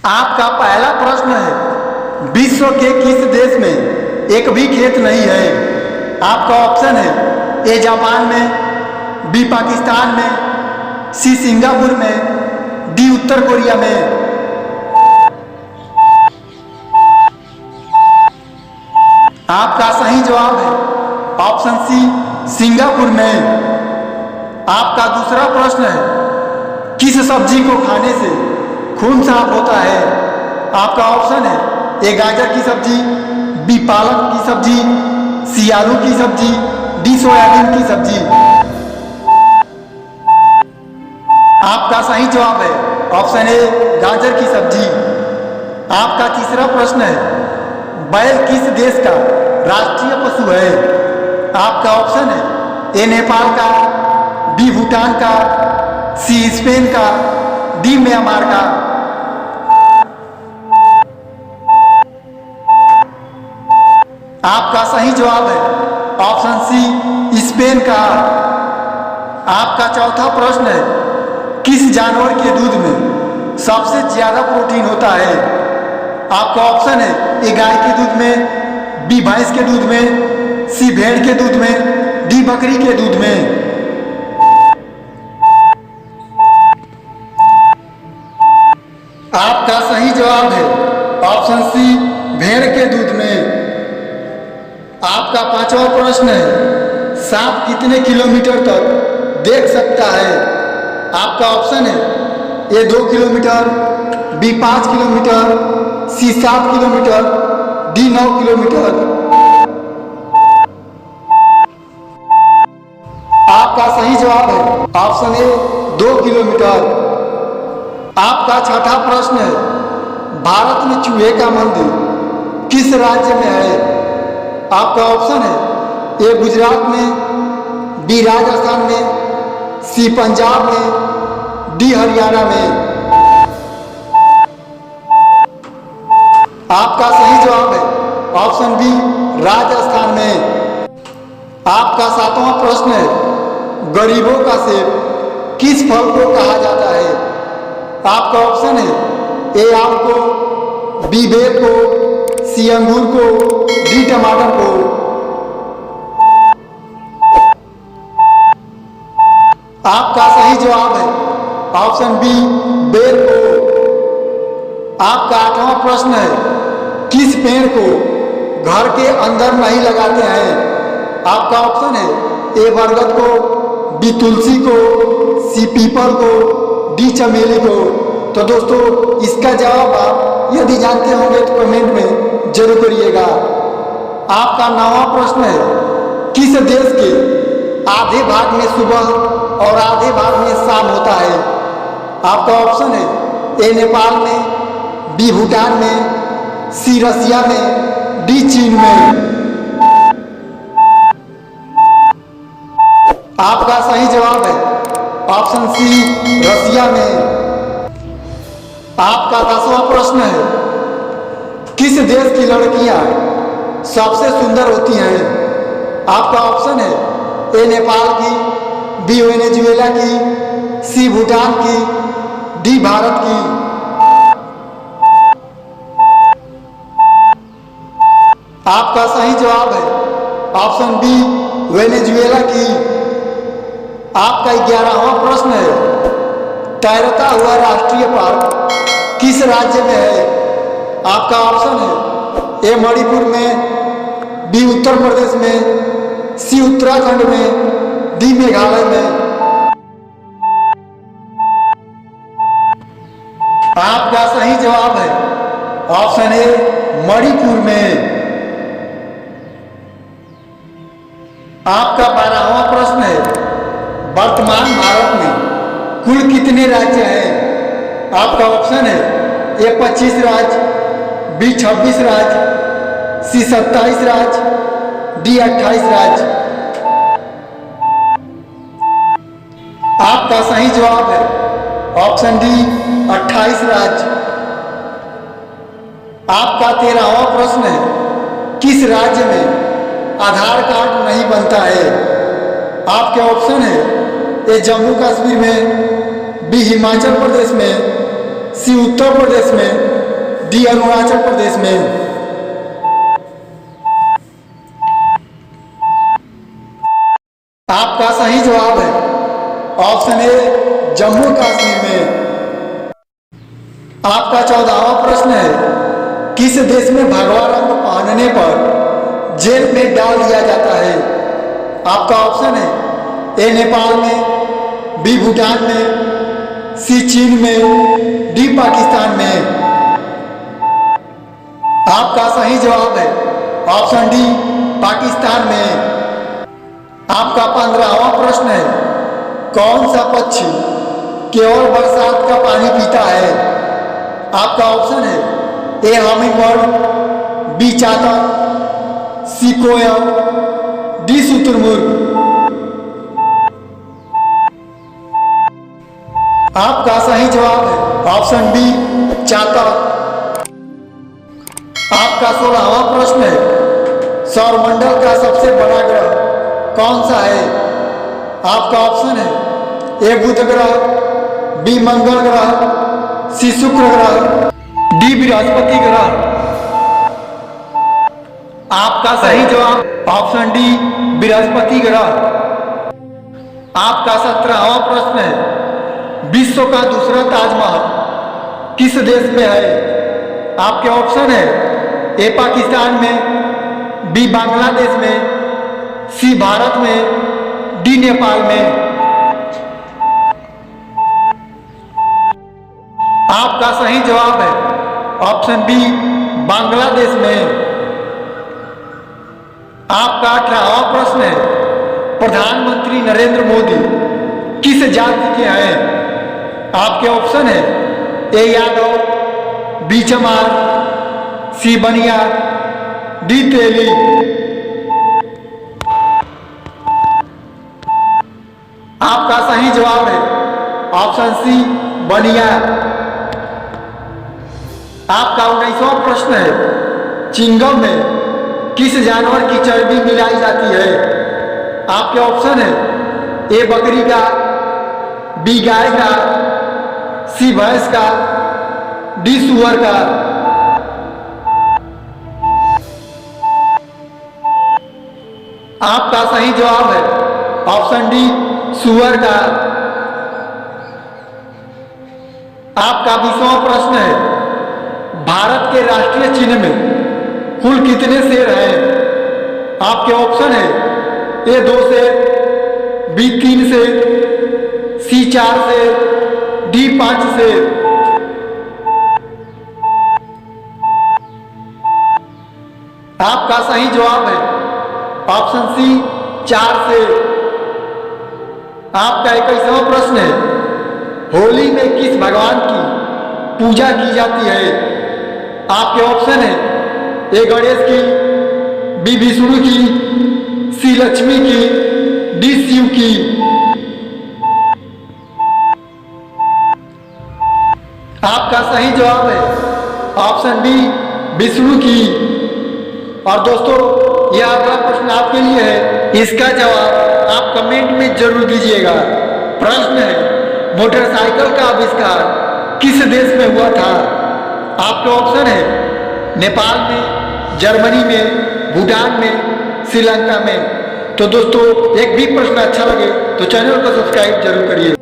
आपका पहला प्रश्न है, विश्व के किस देश में एक भी खेत नहीं है? आपका ऑप्शन है ए जापान में, बी पाकिस्तान में, सी सिंगापुर में, डी उत्तर कोरिया में। आपका सही जवाब है ऑप्शन सी सिंगापुर में। आपका दूसरा प्रश्न है, किस सब्जी को खाने से खून साफ होता है? आपका ऑप्शन है ए गाजर की सब्जी, बी पालक की सब्जी, सी आलू की सब्जी, डी सोयाबीन की सब्जी। आपका सही जवाब है ऑप्शन ए गाजर की सब्जी। आपका तीसरा प्रश्न है, बैल किस देश का राष्ट्रीय पशु है? आपका ऑप्शन है ए नेपाल का, बी भूटान का, सी स्पेन का, डी म्यांमार का। आपका सही जवाब है ऑप्शन सी स्पेन का। आपका चौथा प्रश्न है, किस जानवर के दूध में सबसे ज्यादा प्रोटीन होता है? आपका ऑप्शन है ए गाय के दूध में, बी भैंस के दूध में, सी भेड़ के दूध में, डी बकरी के दूध में। आपका सही जवाब है ऑप्शन सी भेड़ के दूध में। आपका पांचवा प्रश्न है, सांप कितने किलोमीटर तक देख सकता है? आपका ऑप्शन है ए 2 किलोमीटर, बी 5 किलोमीटर, सी 7 किलोमीटर, डी 9 किलोमीटर। आपका सही जवाब है ऑप्शन ए 2 किलोमीटर। आपका छठा प्रश्न है, भारत में चूहे का मंदिर किस राज्य में है? आपका ऑप्शन है ए गुजरात में, बी राजस्थान में, सी पंजाब में, डी हरियाणा में। आपका सही जवाब है ऑप्शन बी राजस्थान में। आपका सातवां प्रश्न है, गरीबों का सेब किस फल को कहा जाता है? आपका ऑप्शन है ए आम को, बी बेर को, सी अंगूर को, डी टमाटर को। आपका सही जवाब है ऑप्शन बी बेर को। आपका आठवां प्रश्न है, किस पेड़ को घर के अंदर नहीं लगाते हैं? आपका ऑप्शन है ए बरगद को, बी तुलसी को, सी पीपल को, डी चमेली को। तो दोस्तों, इसका जवाब आप यदि जानते होंगे तो कमेंट में जरूर करिएगा। आपका नौवां प्रश्न है, किस देश के आधे भाग में सुबह और आधे भाग में शाम होता है? आपका ऑप्शन है ए नेपाल में, बी भूटान में, सी रसिया में, डी चीन में। आपका सही जवाब है ऑप्शन सी रसिया में। आपका 10वां प्रश्न है, किस देश की लड़कियां सबसे सुंदर होती हैं? आपका ऑप्शन है ए नेपाल की, बी वेनेजुएला की, सी भूटान की, डी भारत की। आपका सही जवाब है ऑप्शन बी वेनेजुएला की। आपका 11वां प्रश्न है, तैरता हुआ राष्ट्रीय पार्क किस राज्य में है? आपका ऑप्शन है ए मणिपुर में, बी उत्तर प्रदेश में, सी उत्तराखंड में, डी मेघालय में। आपका सही जवाब है ऑप्शन ए मणिपुर में। आपका 12वां प्रश्न है, वर्तमान भारत में कुल कितने राज्य हैं? आपका ऑप्शन है ए 25 राज्य, बी 26 राज्य, सी 27 राज्य, डी 28 राज्य। आपका सही जवाब है ऑप्शन डी 28 राज्य। आपका 13वां प्रश्न है, किस राज्य में आधार कार्ड नहीं बनता है? आपके ऑप्शन है ए जम्मू कश्मीर में, बी हिमाचल प्रदेश में, सी उत्तर प्रदेश में, डी अरुणाचल प्रदेश में। आपका सही जवाब है ऑप्शन ए जम्मू कश्मीर में। आपका 14वां प्रश्न है किस देश में भगवा रंग पहनने पर जेल में डाल दिया जाता है। आपका ऑप्शन है ए नेपाल में, बी भूटान में, सी चीन में, डी पाकिस्तान में। आपका सही जवाब है ऑप्शन डी पाकिस्तान में। आपका 15वां प्रश्न है कौन सा पक्षी केवल बरसात का पानी पीता है। आपका ऑप्शन है ए हमिंग बर्ड, बी चातक, सी कोयल, डी शुतुरमुर्ग। आपका सही जवाब है ऑप्शन बी चातक। आपका 16वां प्रश्न है सौरमंडल का सबसे बड़ा ग्रह कौन सा है। आपका ऑप्शन है ए बुध ग्रह, बी मंगल ग्रह, सी शुक्र ग्रह, डी बृहस्पति ग्रह। आपका सही जवाब ऑप्शन डी बृहस्पति ग्रह। आपका 17वां प्रश्न है विश्व का दूसरा ताजमहल किस देश में है। आपके ऑप्शन है ए पाकिस्तान में, बी बांग्लादेश में, सी भारत में, डी नेपाल में। आपका सही जवाब है ऑप्शन बी बांग्लादेश में। आपका 18वां प्रश्न है प्रधानमंत्री नरेंद्र मोदी किस जाति के हैं। आपके ऑप्शन है ए यादव, बी चमार, सी बनिया, डी तेली। आपका सही जवाब है ऑप्शन सी बनिया। आपका 19वां प्रश्न है चिंगम में किस जानवर की चर्बी मिलाई जाती है। आपके ऑप्शन है ए बकरी का, बी गाय का, सी भैंस का, डी सुअर का। आपका सही जवाब है ऑप्शन डी सुअर का। आपका 20वां प्रश्न है भारत के राष्ट्रीय चिन्ह में कुल कितने शेर हैं। आपके ऑप्शन है ए 2 शेर, बी 3 शेर, सी 4 शेर, डी 5 शेर। आपका सही जवाब है ऑप्शन सी 4 शेर। आपका 21वां प्रश्न है होली में किस भगवान की पूजा की जाती है। आपके ऑप्शन है ए गणेश की, बी विष्णु की, सी लक्ष्मी की, डी शिव की। आपका सही जवाब है ऑप्शन बी विष्णु की। और दोस्तों यह अगला प्रश्न आपके लिए है, इसका जवाब आप कमेंट में जरूर दीजिएगा। प्रश्न है मोटरसाइकिल का आविष्कार किस देश में हुआ था। आपके ऑप्शन है नेपाल में, जर्मनी में, भूटान में, श्रीलंका में। तो दोस्तों एक भी प्रश्न अच्छा लगे तो चैनल को सब्सक्राइब जरूर करिए।